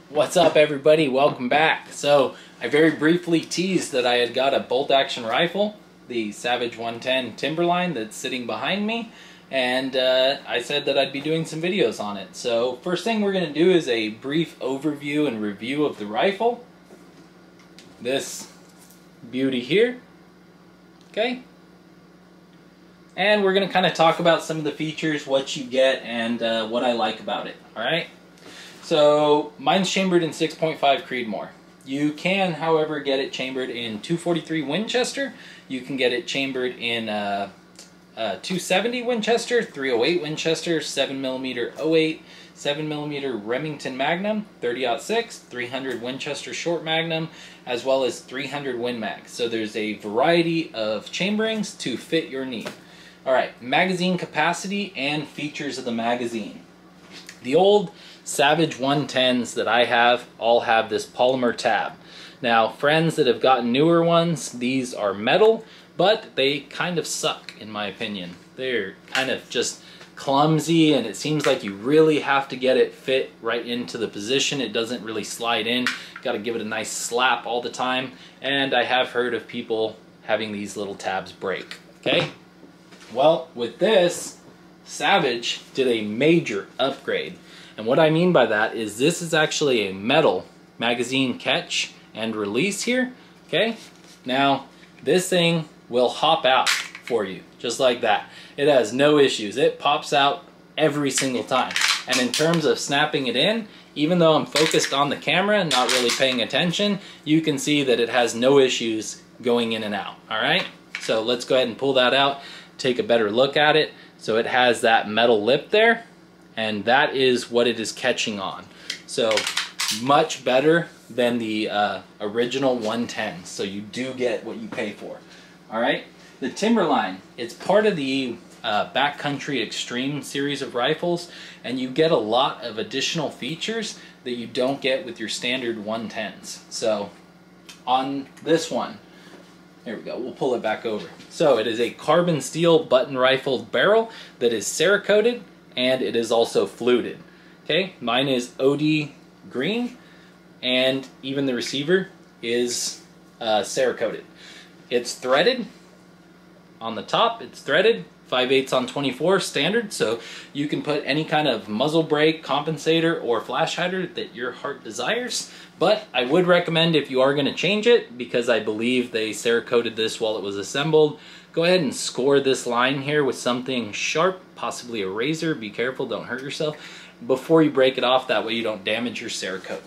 What's up, everybody? Welcome back. So I very briefly teased that I had got a bolt action rifle, the Savage 110 Timberline that's sitting behind me, and I said that I'd be doing some videos on it. So first thing we're going to do is a brief overview and review of the rifle. This beauty here. Okay. And we're going to kind of talk about some of the features, what you get, and what I like about it. Alright? So mine's chambered in 6.5 Creedmoor. You can, however, get it chambered in 243 Winchester. You can get it chambered in 270 Winchester, 308 Winchester, 7mm 08, 7mm Remington Magnum, 30-06, 300 Winchester Short Magnum, as well as 300 Win Mag. So there's a variety of chamberings to fit your need. Alright, magazine capacity and features of the magazine. The old Savage 110s that I have all have this polymer tab. Now, friends that have gotten newer ones, these are metal, but they kind of suck in my opinion. They're kind of just clumsy, and it seems like you really have to get it fit right into the position. It doesn't really slide in. Got to give it a nice slap all the time, and I have heard of people having these little tabs break. Okay? Well, with this, Savage did a major upgrade. And what I mean by that is this is actually a metal magazine catch and release here. Okay? Now, this thing will hop out for you, just like that. It has no issues. It pops out every single time. And in terms of snapping it in, even though I'm focused on the camera and not really paying attention, you can see that it has no issues going in and out. Alright? So let's go ahead and pull that out, take a better look at it. So it has that metal lip there, and that is what it is catching on. So much better than the original 110. So you do get what you pay for. Alright? The Timberline, it's part of the Backcountry Extreme series of rifles, and you get a lot of additional features that you don't get with your standard 110s. So on this one, here we go, we'll pull it back over. So it is a carbon steel button rifled barrel that is Cerakoted, and it is also fluted. Okay, mine is OD green, and even the receiver is Cerakoted. It's threaded on the top. It's threaded 5/8 on 24 standard, so you can put any kind of muzzle brake, compensator, or flash hider that your heart desires. But I would recommend, if you are going to change it, because I believe they Cerakoted this while it was assembled, go ahead and score this line here with something sharp, possibly a razor. Be careful, don't hurt yourself, before you break it off. That way you don't damage your Cerakote.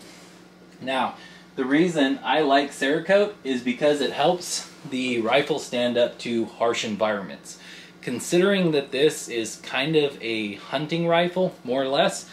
Now, the reason I like Cerakote is because it helps the rifle stand up to harsh environments. Considering that this is kind of a hunting rifle, more or less,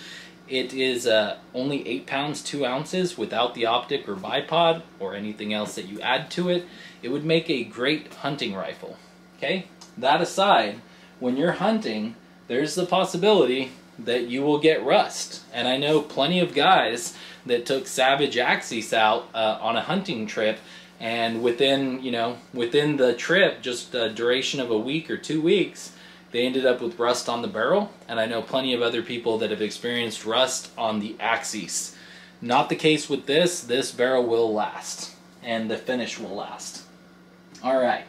it is only 8 pounds 2 ounces without the optic or bipod or anything else that you add to it. It would make a great hunting rifle. Okay? That aside, when you're hunting, there's the possibility that you will get rust. And I know plenty of guys that took Savage Axis out on a hunting trip, and within the trip, just a duration of a week or 2 weeks, they ended up with rust on the barrel. And I know plenty of other people that have experienced rust on the Axis. Not the case with this. This barrel will last, and the finish will last. Alright.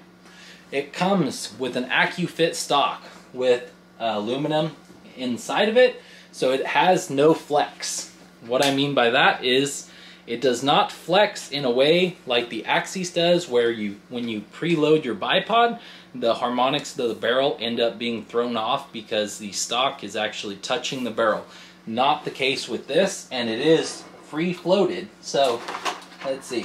It comes with an AccuFit stock with aluminum inside of it, so it has no flex. What I mean by that is it does not flex in a way like the Axis does, where when you preload your bipod, the harmonics of the barrel end up being thrown off because the stock is actually touching the barrel. Not the case with this, and it is free floated. So let's see,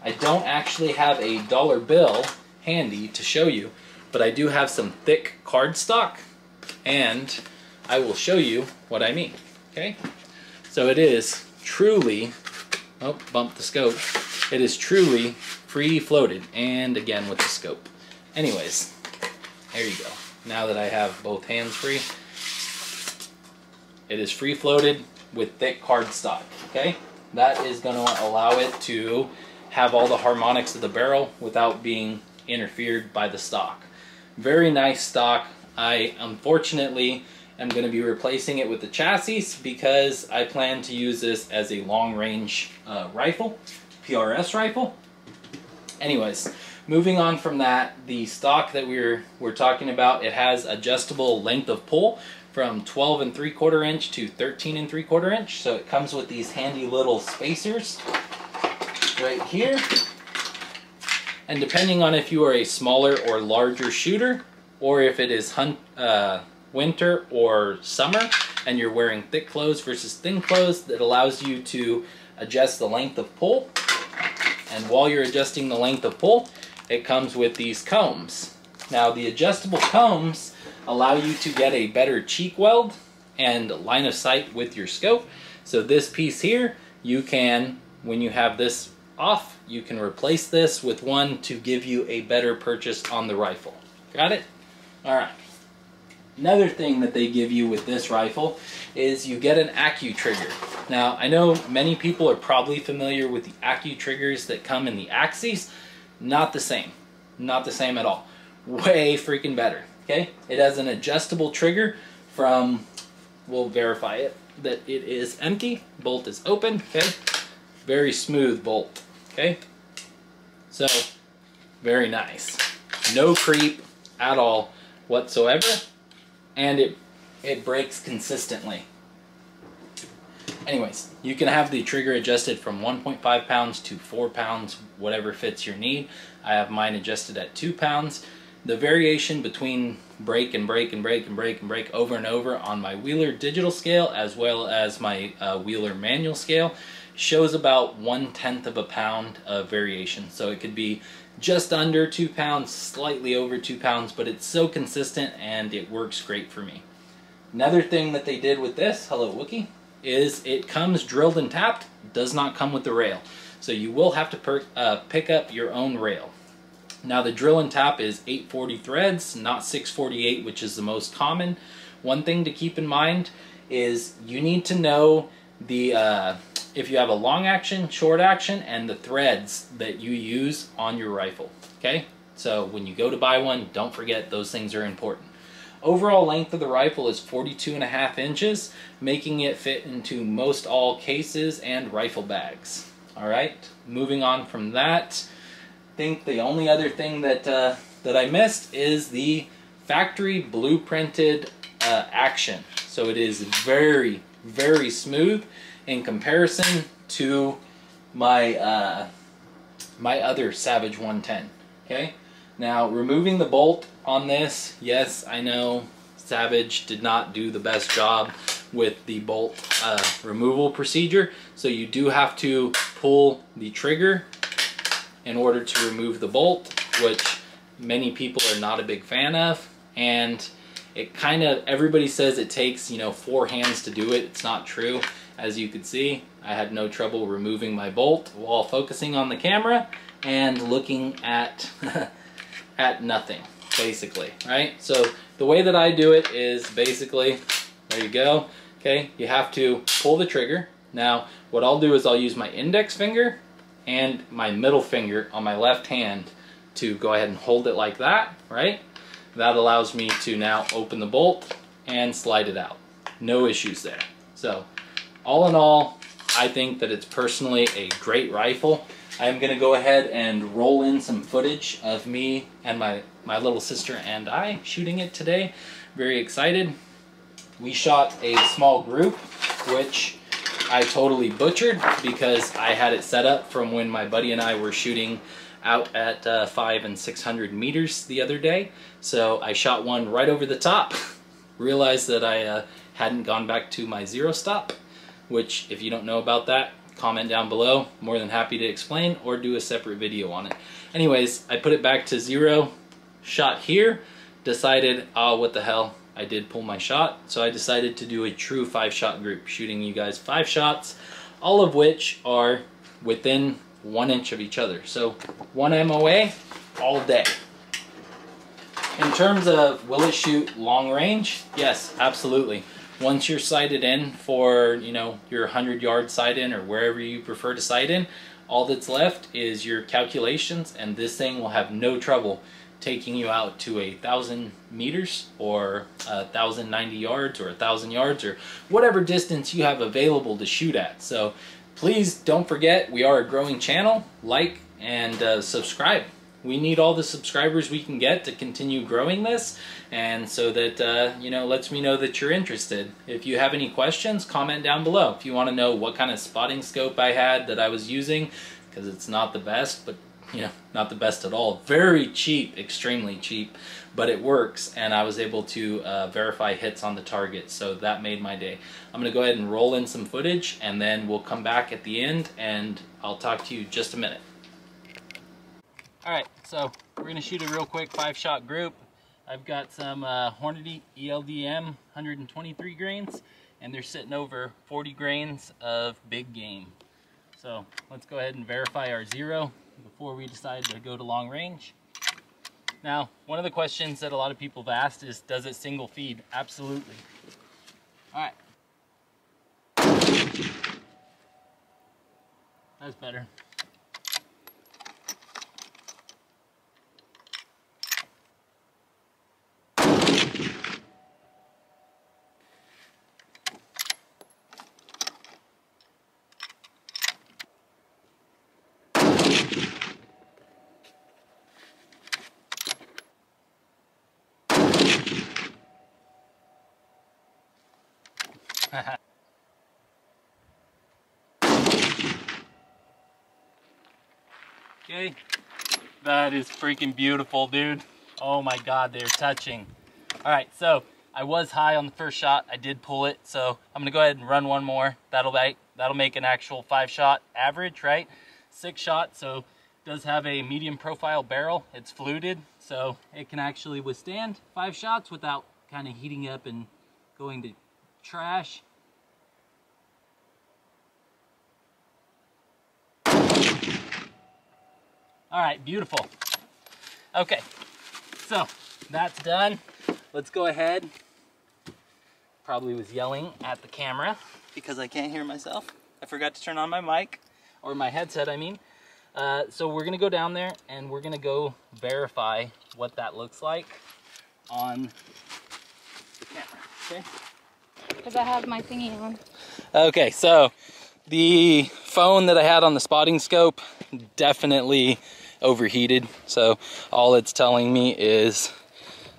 I don't actually have a dollar bill handy to show you, but I do have some thick cardstock, and I will show you what I mean. Okay, so it is truly, oh, bumped the scope, it is truly free floated, and again with the scope. Anyways, there you go. Now that I have both hands free, it is free floated with thick cardstock. Okay, that is going to allow it to have all the harmonics of the barrel without being interfered by the stock. Very nice stock. I unfortunately am going to be replacing it with the chassis because I plan to use this as a long-range rifle, PRS rifle. Anyways, moving on from that, the stock that we're talking about, it has adjustable length of pull from 12 3/4 inch to 13 3/4 inch. So it comes with these handy little spacers right here. And depending on if you are a smaller or larger shooter, or if it is winter or summer and you're wearing thick clothes versus thin clothes, that allows you to adjust the length of pull. And while you're adjusting the length of pull, it comes with these combs. Now the adjustable combs allow you to get a better cheek weld and line of sight with your scope. So this piece here, you can, when you have this off, you can replace this with one to give you a better purchase on the rifle. Got it? Alright. Another thing that they give you with this rifle is you get an Accu trigger. Now, I know many people are probably familiar with the Accu triggers that come in the Axis. Not the same. Not the same at all. Way freaking better. Okay? It has an adjustable trigger from, we'll verify it, that it is empty. Bolt is open. Okay? Very smooth bolt. Okay? So, very nice. No creep at all whatsoever. And it breaks consistently. Anyways, you can have the trigger adjusted from 1.5 pounds to 4 pounds, whatever fits your need. I have mine adjusted at 2 pounds. The variation between break and break and break and break and break over and over on my Wheeler digital scale as well as my Wheeler manual scale shows about 1/10 of a pound of variation. So it could be just under 2 pounds, slightly over 2 pounds, but it's so consistent and it works great for me. Another thing that they did with this, hello Wookie, is it comes drilled and tapped, does not come with the rail. So you will have to pick up your own rail. Now the drill and tap is 840 threads, not 648, which is the most common. One thing to keep in mind is you need to know the if you have a long action, short action, and the threads that you use on your rifle. Okay? So when you go to buy one, don't forget those things are important. Overall length of the rifle is 42.5 inches, making it fit into most all cases and rifle bags. Alright, moving on from that, I think the only other thing that, that I missed is the factory blueprinted action. So it is very, very smooth in comparison to my my other Savage 110. Okay, now removing the bolt on this, yes, I know Savage did not do the best job with the bolt removal procedure, so you do have to pull the trigger in order to remove the bolt, which many people are not a big fan of, and it kind of, everybody says it takes, you know, 4 hands to do it. It's not true. As you can see, I had no trouble removing my bolt while focusing on the camera and looking at at nothing, basically, right? So the way that I do it is basically, there you go, okay? You have to pull the trigger. Now, what I'll do is I'll use my index finger and my middle finger on my left hand to go ahead and hold it like that, right? That allows me to now open the bolt and slide it out. No issues there. So, all in all, I think that it's personally a great rifle. I'm going to go ahead and roll in some footage of me and my little sister and I shooting it today. Very excited. We shot a small group, which I totally butchered because I had it set up from when my buddy and I were shooting out at 500 and 600 meters the other day. So I shot one right over the top. Realized that I hadn't gone back to my zero stop, which if you don't know about that, comment down below. More than happy to explain or do a separate video on it. Anyways, I put it back to zero, shot here, decided, oh, what the hell, I did pull my shot. So I decided to do a true 5-shot group, shooting you guys 5 shots, all of which are within 1 inch of each other. So 1 MOA all day. In terms of will it shoot long range? Yes, absolutely. Once you're sighted in for, you know, your 100-yard sight in or wherever you prefer to sight in, all that's left is your calculations, and this thing will have no trouble taking you out to 1,000 meters or 1,090 yards or 1,000 yards or whatever distance you have available to shoot at. So please don't forget, we are a growing channel. Like and subscribe. We need all the subscribers we can get to continue growing this, and so that you know, lets me know that you're interested. If you have any questions, comment down below. If you want to know what kind of spotting scope I had that I was using, because it's not the best, but you know, not the best at all. Very cheap, extremely cheap, but it works, and I was able to verify hits on the target, so that made my day. I'm going to go ahead and roll in some footage, and then we'll come back at the end, and I'll talk to you just a minute. Alright, so we're going to shoot a real quick 5-shot group. I've got some Hornady ELDM 123 grains, and they're sitting over 40 grains of big game. So let's go ahead and verify our zero before we decide to go to long range. Now, one of the questions that a lot of people have asked is, does it single feed? Absolutely. Alright. That's better. Okay, that is freaking beautiful, dude. Oh my god, they're touching. Alright, so I was high on the first shot. I did pull it, so I'm gonna go ahead and run one more. That'll make an actual 5-shot average, right? 6 shots, so it does have a medium profile barrel. It's fluted, so it can actually withstand 5 shots without kind of heating up and going to trash. All right, beautiful. Okay, so that's done. Let's go ahead. Probably was yelling at the camera because I can't hear myself. I forgot to turn on my mic, or my headset, I mean. So we're gonna go down there and we're gonna go verify what that looks like on the camera, okay? Because I have my thingy on. Okay, so the phone that I had on the spotting scope definitely overheated, so all it's telling me is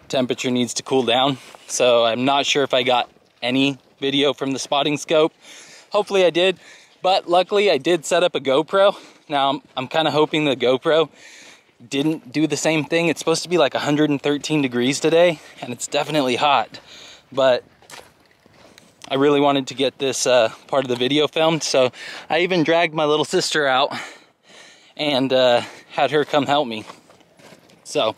temperature needs to cool down. So I'm not sure if I got any video from the spotting scope. Hopefully I did, but luckily I did set up a GoPro. Now I'm kind of hoping the GoPro didn't do the same thing. It's supposed to be like 113 degrees today, and it's definitely hot, but I really wanted to get this part of the video filmed, so I even dragged my little sister out and had her come help me. So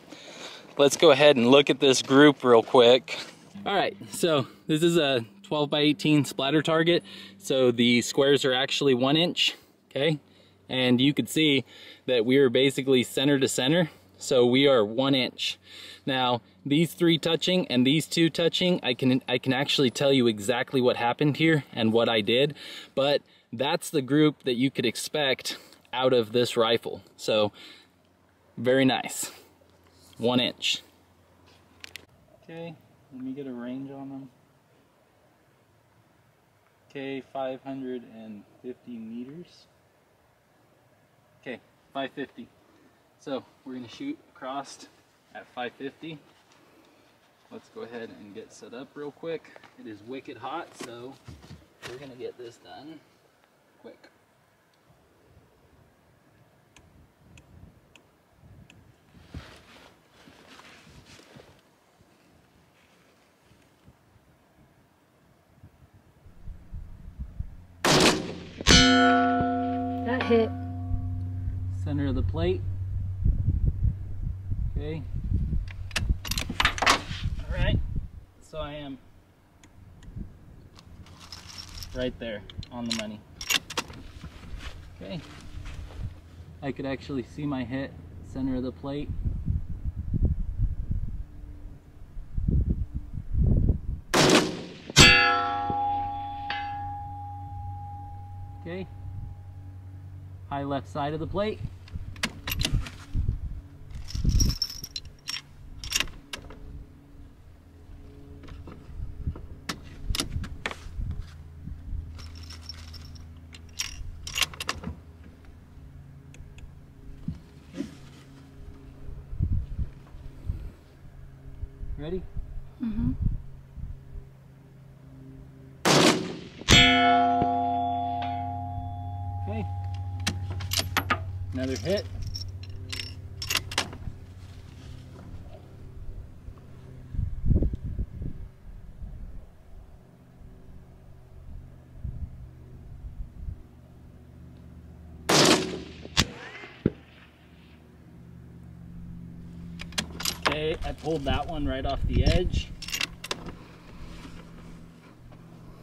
let's go ahead and look at this group real quick. All right, so this is a 12 by 18 splatter target. So the squares are actually 1 inch, okay? And you could see that we are basically center to center. So we are 1 inch. Now, these 3 touching and these 2 touching, I can actually tell you exactly what happened here and what I did, but that's the group that you could expect out of this rifle. So very nice. 1 inch. Okay, let me get a range on them. Okay, 550 meters. Okay, 550. So we're gonna shoot across at 550. Let's go ahead and get set up real quick. It is wicked hot, so we're gonna get this done quick. That hit. Center of the plate. Okay. All right. So I am right there on the money. Okay. I could actually see my hit, center of the plate. Okay. High left side of the plate. Ready? Mm-hmm. Okay. Another hit. Okay, I pulled that one right off the edge.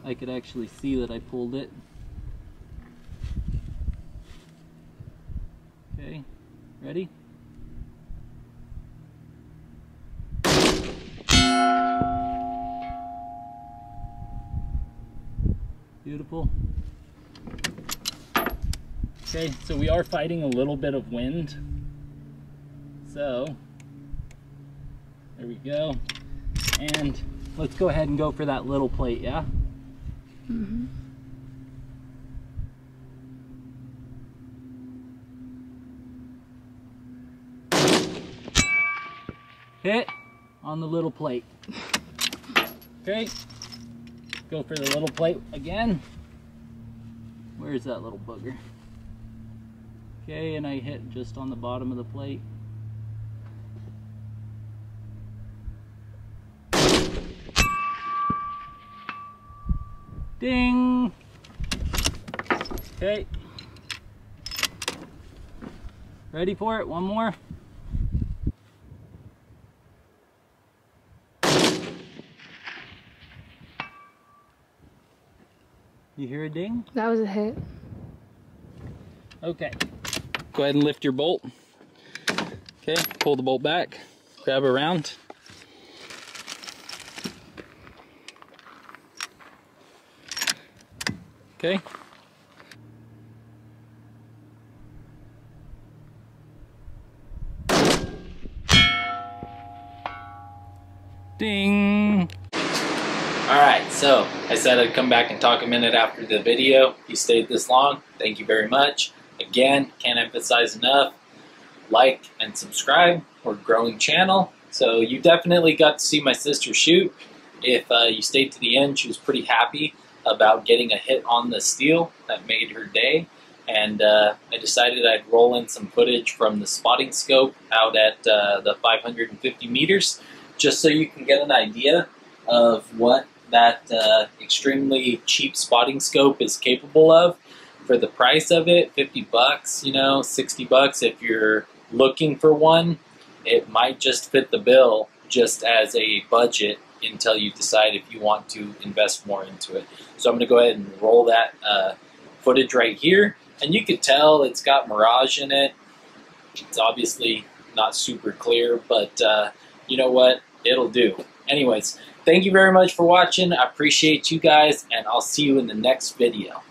I could actually see that I pulled it. Okay, ready? Beautiful. Okay, so we are fighting a little bit of wind. So, there we go. And let's go ahead and go for that little plate, yeah? Mm-hmm. Hit on the little plate. Okay, go for the little plate again. Where's that little booger? Okay, and I hit just on the bottom of the plate. Ding! Okay. Ready for it? One more. You hear a ding? That was a hit. Okay. Go ahead and lift your bolt. Okay, pull the bolt back, grab around. Okay. Ding! Alright, so I said I'd come back and talk a minute after the video. You stayed this long, thank you very much. Again, can't emphasize enough, like and subscribe. We're a growing channel, so you definitely got to see my sister shoot. If you stayed to the end, she was pretty happy about getting a hit on the steel. That made her day. And I decided I'd roll in some footage from the spotting scope out at the 550 meters, just so you can get an idea of what that extremely cheap spotting scope is capable of. For the price of it, 50 bucks, you know, 60 bucks if you're looking for one, it might just fit the bill just as a budget until you decide if you want to invest more into it. So I'm going to go ahead and roll that footage right here. And you could tell it's got mirage in it. It's obviously not super clear, but you know what? It'll do. Anyways, thank you very much for watching. I appreciate you guys, and I'll see you in the next video.